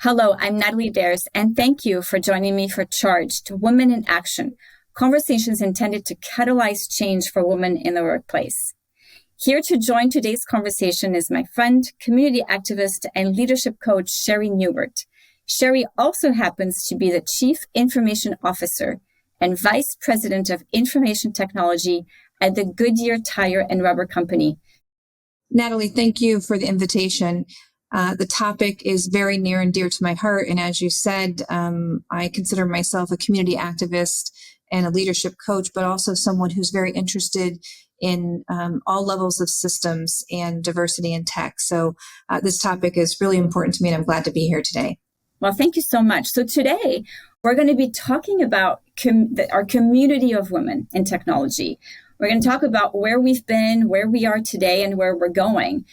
Hello, I'm Nathalie D'Hers, and thank you for joining me for Charged Women in Action, conversations intended to catalyze change for women in the workplace. Here to join today's conversation is my friend, community activist, and leadership coach, Sherry Neubert. Sherry also happens to be the Chief Information Officer and Vice President of Information Technology at the Goodyear Tire and Rubber Company. Nathalie, thank you for the invitation. The topic is very near and dear to my heart. And as you said, I consider myself a community activist and a leadership coach, but also someone who's very interested in all levels of systems and diversity in tech. So this topic is really important to me, and I'm glad to be here today. Well, thank you so much. So today, we're going to be talking about our community of women in technology. We're going to talk about where we've been, where we are today, and where we're going.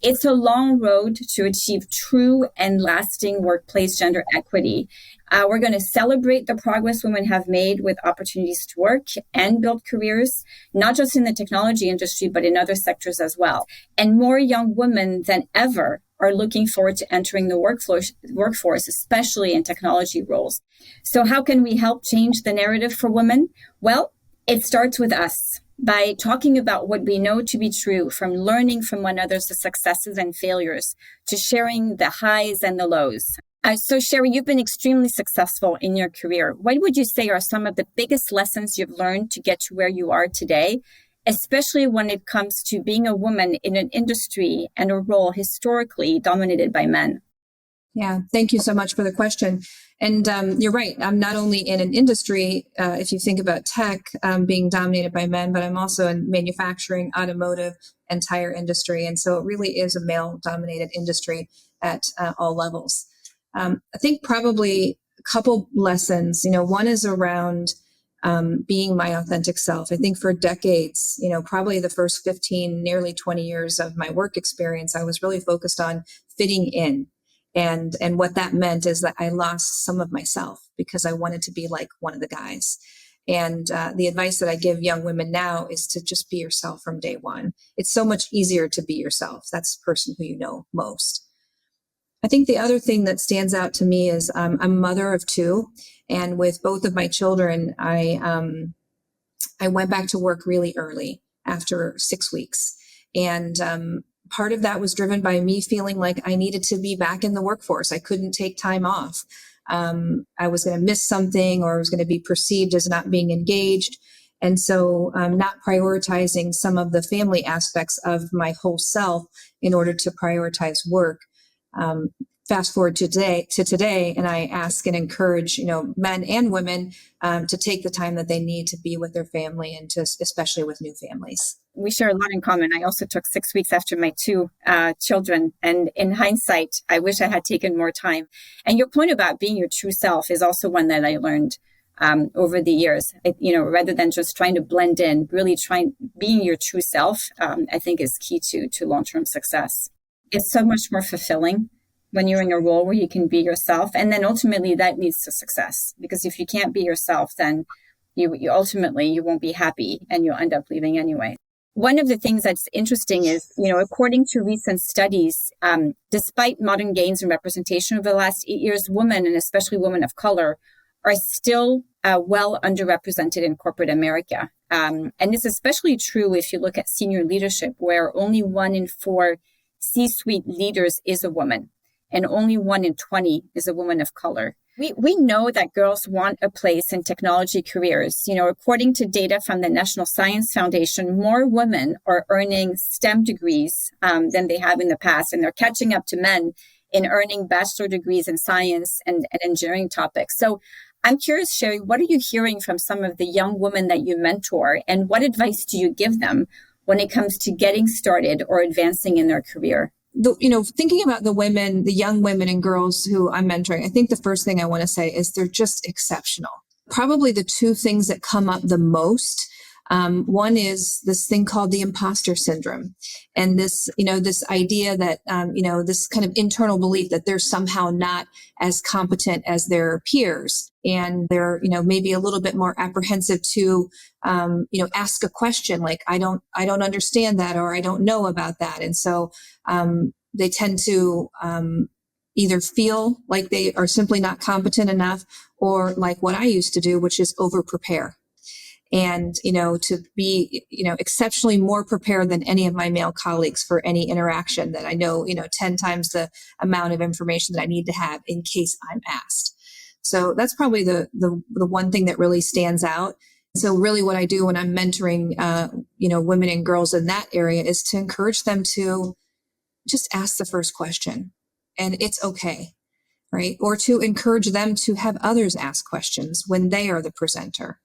It's a long road to achieve true and lasting workplace gender equity. We're going to celebrate the progress women have made with opportunities to work and build careers, not just in the technology industry, but in other sectors as well. And more young women than ever are looking forward to entering the workforce, especially in technology roles. So how can we help change the narrative for women? Well, it starts with us by talking about what we know to be true, from learning from one another's successes and failures to sharing the highs and the lows. So Sherry, you've been extremely successful in your career. What would you say are some of the biggest lessons you've learned to get to where you are today, especially when it comes to being a woman in an industry and a role historically dominated by men? Yeah, thank you so much for the question. And you're right. I'm not only in an industry, if you think about tech being dominated by men, but I'm also in manufacturing, automotive, and tire industry. And so it really is a male-dominated industry at all levels. I think probably a couple lessons. One is around being my authentic self. I think for decades, probably the first 15, nearly 20 years of my work experience, I was really focused on fitting in. And what that meant is that I lost some of myself because I wanted to be like one of the guys. And the advice that I give young women now is to just be yourself from day one. It's so much easier to be yourself. That's the person who you know most. I think the other thing that stands out to me is I'm a mother of two. And with both of my children, I went back to work really early after 6 weeks. And part of that was driven by me feeling like I needed to be back in the workforce. I couldn't take time off. I was going to miss something, or I was going to be perceived as not being engaged. And so not prioritizing some of the family aspects of my whole self in order to prioritize work. Fast forward to today, and I ask and encourage, men and women to take the time that they need to be with their family, and especially with new families. We share a lot in common. I also took 6 weeks after my two children. And in hindsight, I wish I had taken more time. And your point about being your true self is also one that I learned over the years. Rather than just trying to blend in, really being your true self, I think is key to long-term success. It's so much more fulfilling when you're in a role where you can be yourself. And then ultimately that leads to success. Because if you can't be yourself, then you ultimately you won't be happy and you'll end up leaving anyway. One of the things that's interesting is, according to recent studies, despite modern gains in representation over the last 8 years, women, and especially women of color, are still well underrepresented in corporate America. And it's especially true if you look at senior leadership, where only 1 in 4 C-suite leaders is a woman, and only 1 in 20 is a woman of color. We know that girls want a place in technology careers. According to data from the National Science Foundation, more women are earning STEM degrees than they have in the past, and they're catching up to men in earning bachelor degrees in science and engineering topics. So I'm curious, Sherry, what are you hearing from some of the young women that you mentor, and what advice do you give them when it comes to getting started or advancing in their career? Thinking about the young women and girls who I'm mentoring, I think the first thing I want to say is they're just exceptional. Probably the two things that come up the most. One is this thing called the imposter syndrome. And this idea that, this kind of internal belief that they're somehow not as competent as their peers. And they're, maybe a little bit more apprehensive to, ask a question like, I don't understand that, or I don't know about that. And so, they tend to, either feel like they are simply not competent enough, or like what I used to do, which is over prepare. And, to be, exceptionally more prepared than any of my male colleagues for any interaction that I know, 10 times the amount of information that I need to have in case I'm asked. So that's probably the one thing that really stands out. So really what I do when I'm mentoring, women and girls in that area is to encourage them to just ask the first question, and it's okay. Right. Or to encourage them to have others ask questions when they are the presenter,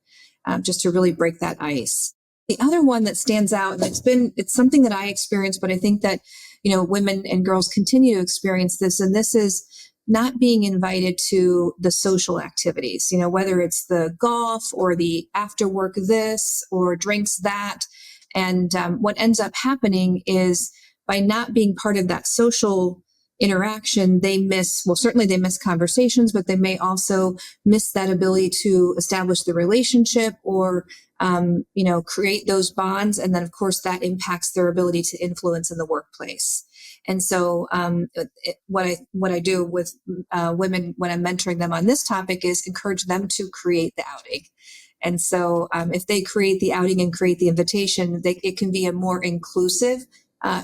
just to really break that ice. The other one that stands out, and it's something that I experienced, but I think that, women and girls continue to experience this. And this is not being invited to the social activities, whether it's the golf or the after work this or drinks that. And what ends up happening is by not being part of that social interaction, they miss conversations, but they may also miss that ability to establish the relationship or, create those bonds. And then of course that impacts their ability to influence in the workplace. And so, what I do with women when I'm mentoring them on this topic is encourage them to create the outing. And so, if they create the outing and create the invitation, it can be a more inclusive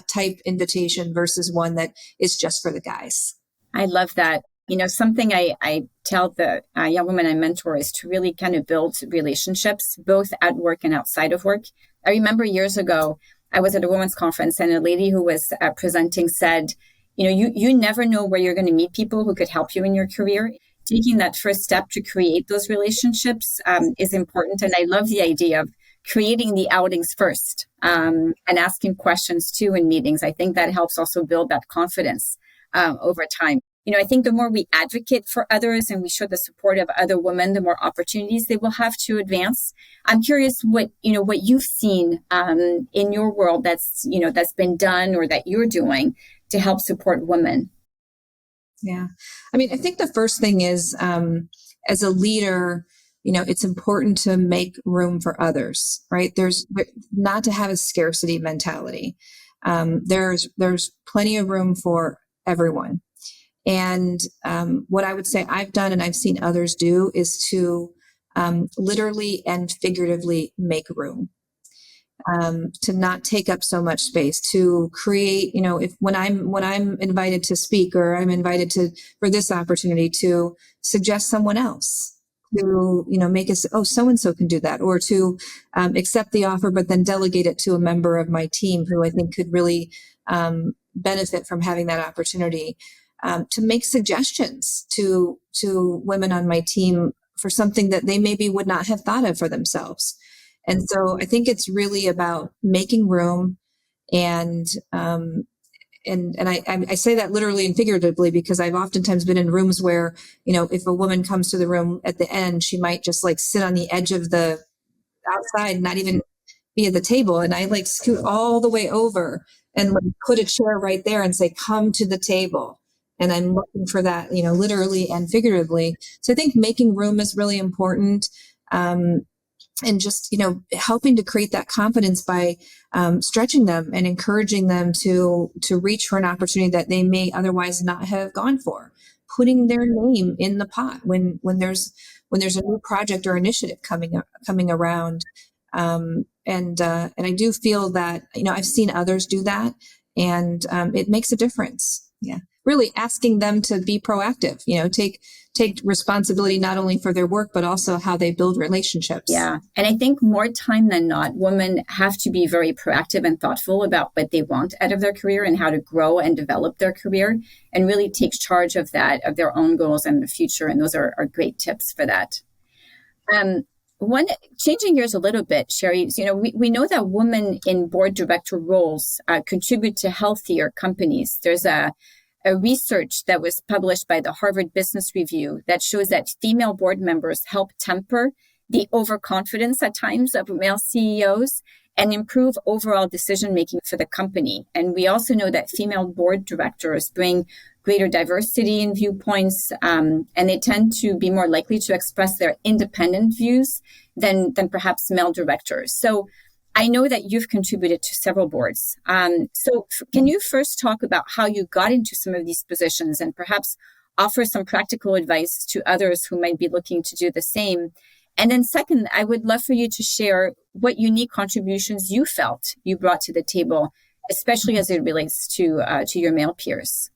type invitation versus one that is just for the guys. I love that. Something I tell the young women I mentor is to really kind of build relationships, both at work and outside of work. I remember years ago, I was at a women's conference and a lady who was presenting said, you never know where you're going to meet people who could help you in your career. Taking that first step to create those relationships is important. And I love the idea of creating the outings first and asking questions too in meetings. I think that helps also build that confidence over time. I think the more we advocate for others and we show the support of other women, the more opportunities they will have to advance. I'm curious what you've seen in your world that's been done or that you're doing to help support women. Yeah. I mean, I think the first thing is, as a leader, it's important to make room for others, right? There's not to have a scarcity mentality. There's plenty of room for everyone. And what I would say I've done and I've seen others do is to literally and figuratively make room, to not take up so much space, to create, if when I'm invited to speak or I'm invited for this opportunity to suggest someone else, to, make us, so-and-so can do that, or to accept the offer, but then delegate it to a member of my team who I think could really benefit from having that opportunity. To make suggestions to women on my team for something that they maybe would not have thought of for themselves. And so I think it's really about making room, and I say that literally and figuratively because I've oftentimes been in rooms where, if a woman comes to the room at the end, she might just like sit on the edge of the outside, not even be at the table. And I like scoot all the way over and like put a chair right there and say, come to the table. And I'm looking for that, literally and figuratively. So I think making room is really important. And just, helping to create that confidence by stretching them and encouraging them to reach for an opportunity that they may otherwise not have gone for, putting their name in the pot when there's a new project or initiative coming around. And I do feel that, I've seen others do that, and it makes a difference. Yeah. Really asking them to be proactive, take responsibility not only for their work, but also how they build relationships. Yeah. And I think more time than not, women have to be very proactive and thoughtful about what they want out of their career and how to grow and develop their career, and really take charge of that, of their own goals and the future. And those are great tips for that. Changing gears a little bit, Sherry, we know that women in board director roles contribute to healthier companies. There's a research that was published by the Harvard Business Review that shows that female board members help temper the overconfidence at times of male CEOs and improve overall decision-making for the company. And we also know that female board directors bring greater diversity in viewpoints, and they tend to be more likely to express their independent views than perhaps male directors. So I know that you've contributed to several boards. So can you first talk about how you got into some of these positions and perhaps offer some practical advice to others who might be looking to do the same? And then second, I would love for you to share what unique contributions you felt you brought to the table, especially as it relates to your male peers.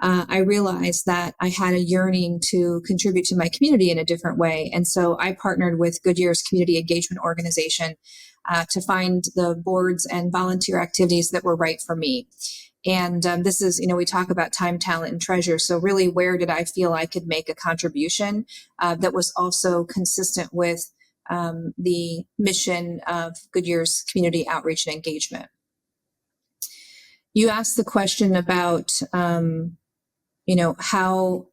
I realized that I had a yearning to contribute to my community in a different way. And so I partnered with Goodyear's community engagement organization to find the boards and volunteer activities that were right for me. And this is, we talk about time, talent, and treasure. So really, where did I feel I could make a contribution that was also consistent with the mission of Goodyear's community outreach and engagement? You asked the question about how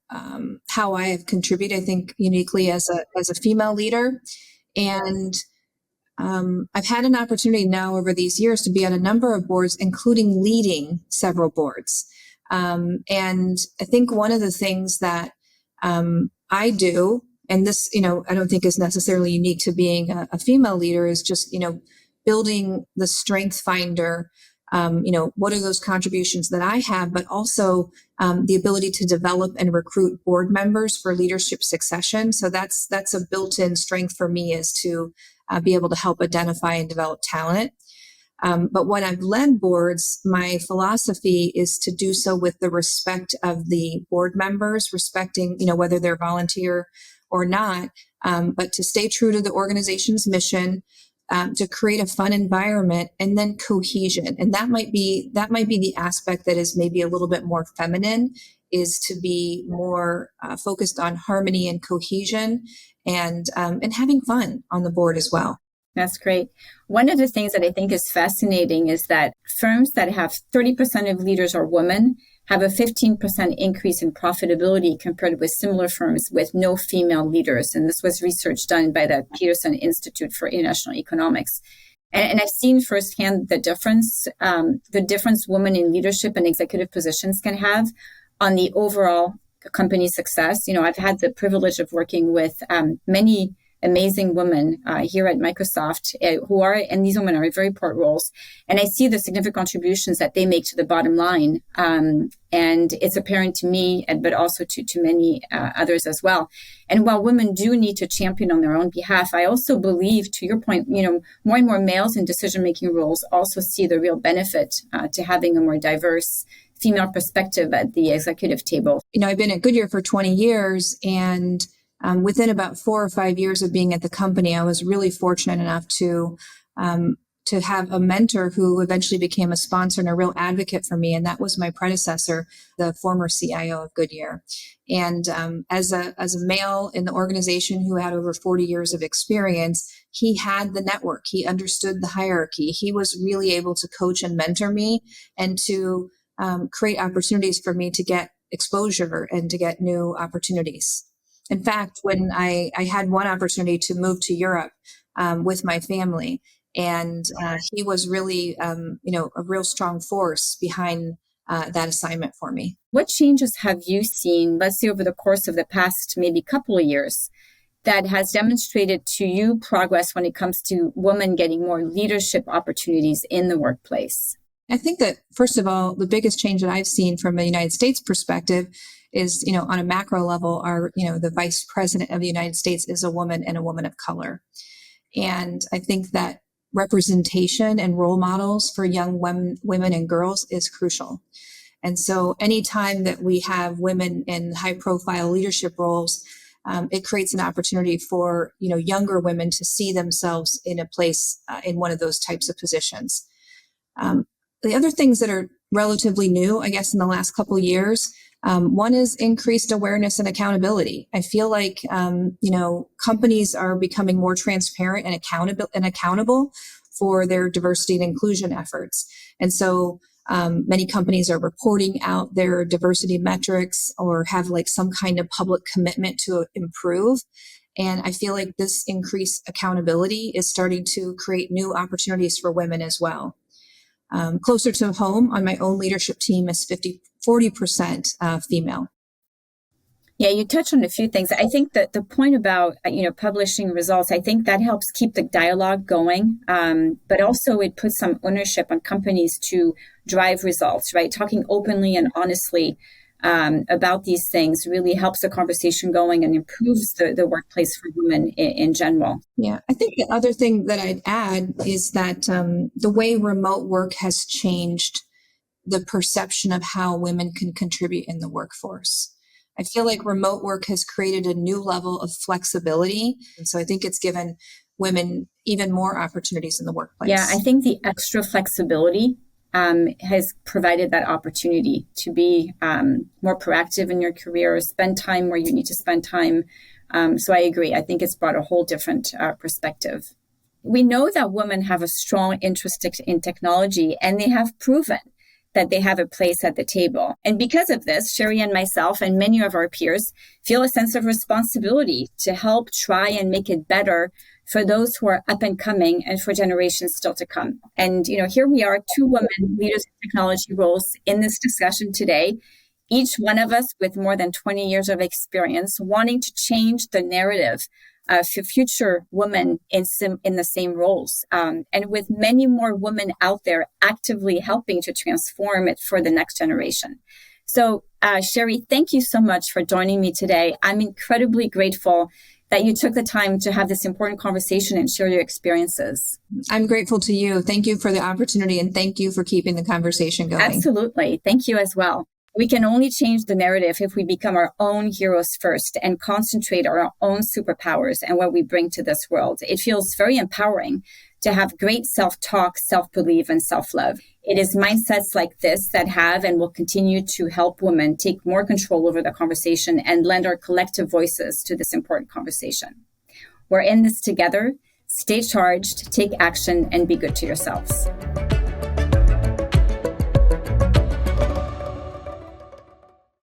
I have contributed, I think, uniquely as a female leader. And I've had an opportunity now over these years to be on a number of boards, including leading several boards. And I think one of the things that I do, and this, I don't think is necessarily unique to being a female leader, is just, building the strength finder. What are those contributions that I have, but also the ability to develop and recruit board members for leadership succession. So that's a built-in strength for me, is to be able to help identify and develop talent. But when I've led boards, my philosophy is to do so with the respect of the board members, respecting, whether they're volunteer or not, but to stay true to the organization's mission, to create a fun environment, and then cohesion. And that might be the aspect that is maybe a little bit more feminine, is to be more focused on harmony and cohesion, and having fun on the board as well. That's great. One of the things that I think is fascinating is that firms that have 30% of leaders are women have a 15% increase in profitability compared with similar firms with no female leaders. And this was research done by the Peterson Institute for International Economics. And I've seen firsthand the difference women in leadership and executive positions can have on the overall company success. I've had the privilege of working with many amazing women here at Microsoft and these women are in very important roles. And I see the significant contributions that they make to the bottom line. And it's apparent to me, but also to many others as well. And while women do need to champion on their own behalf, I also believe, to your point, more and more males in decision-making roles also see the real benefit to having a more diverse female perspective at the executive table. I've been at Goodyear for 20 years, and within about 4 or 5 years of being at the company, I was really fortunate enough to have a mentor who eventually became a sponsor and a real advocate for me. And that was my predecessor, the former CIO of Goodyear. And as a male in the organization who had over 40 years of experience, he had the network. He understood the hierarchy. He was really able to coach and mentor me, and to create opportunities for me to get exposure and to get new opportunities. In fact, when I had one opportunity to move to Europe with my family, and he was really, a real strong force behind that assignment for me. What changes have you seen, let's say over the course of the past maybe couple of years, that has demonstrated to you progress when it comes to women getting more leadership opportunities in the workplace? I think that, first of all, the biggest change that I've seen from a United States perspective is, on a macro level, the vice president of the United States is a woman, and a woman of color. And I think that representation and role models for young women and girls is crucial. And so anytime that we have women in high profile leadership roles, it creates an opportunity for, younger women to see themselves in a place in one of those types of positions. The other things that are relatively new, I guess, in the last couple of years, one is increased awareness and accountability. I feel like, companies are becoming more transparent and accountable for their diversity and inclusion efforts. And so many companies are reporting out their diversity metrics, or have like some kind of public commitment to improve. And I feel like this increased accountability is starting to create new opportunities for women as well. Closer to home, on my own leadership team is 40% female. Yeah, you touched on a few things. I think that the point about, publishing results, I think that helps keep the dialogue going. But also it puts some ownership on companies to drive results, right? Talking openly and honestly about these things really helps the conversation going and improves the workplace for women in general. Yeah, I think the other thing that I'd add is that the way remote work has changed the perception of how women can contribute in the workforce. I feel like remote work has created a new level of flexibility. And so I think it's given women even more opportunities in the workplace. Yeah, I think the extra flexibility has provided that opportunity to be more proactive in your career, spend time where you need to spend time. So I agree. I think it's brought a whole different perspective. We know that women have a strong interest in technology, and they have proven that they have a place at the table. And because of this, Sherry and myself and many of our peers feel a sense of responsibility to help try and make it better for those who are up and coming and for generations still to come. And, here we are, two women leaders in technology roles in this discussion today, each one of us with more than 20 years of experience, wanting to change the narrative for future women in the same roles, and with many more women out there actively helping to transform it for the next generation. So, Sherry, thank you so much for joining me today. I'm incredibly grateful that you took the time to have this important conversation and share your experiences. I'm grateful to you. Thank you for the opportunity, and thank you for keeping the conversation going. Absolutely. Thank you as well. We can only change the narrative if we become our own heroes first and concentrate on our own superpowers and what we bring to this world. It feels very empowering to have great self-talk, self-belief, and self-love. It is mindsets like this that have and will continue to help women take more control over the conversation and lend our collective voices to this important conversation. We're in this together. Stay charged, take action, and be good to yourselves.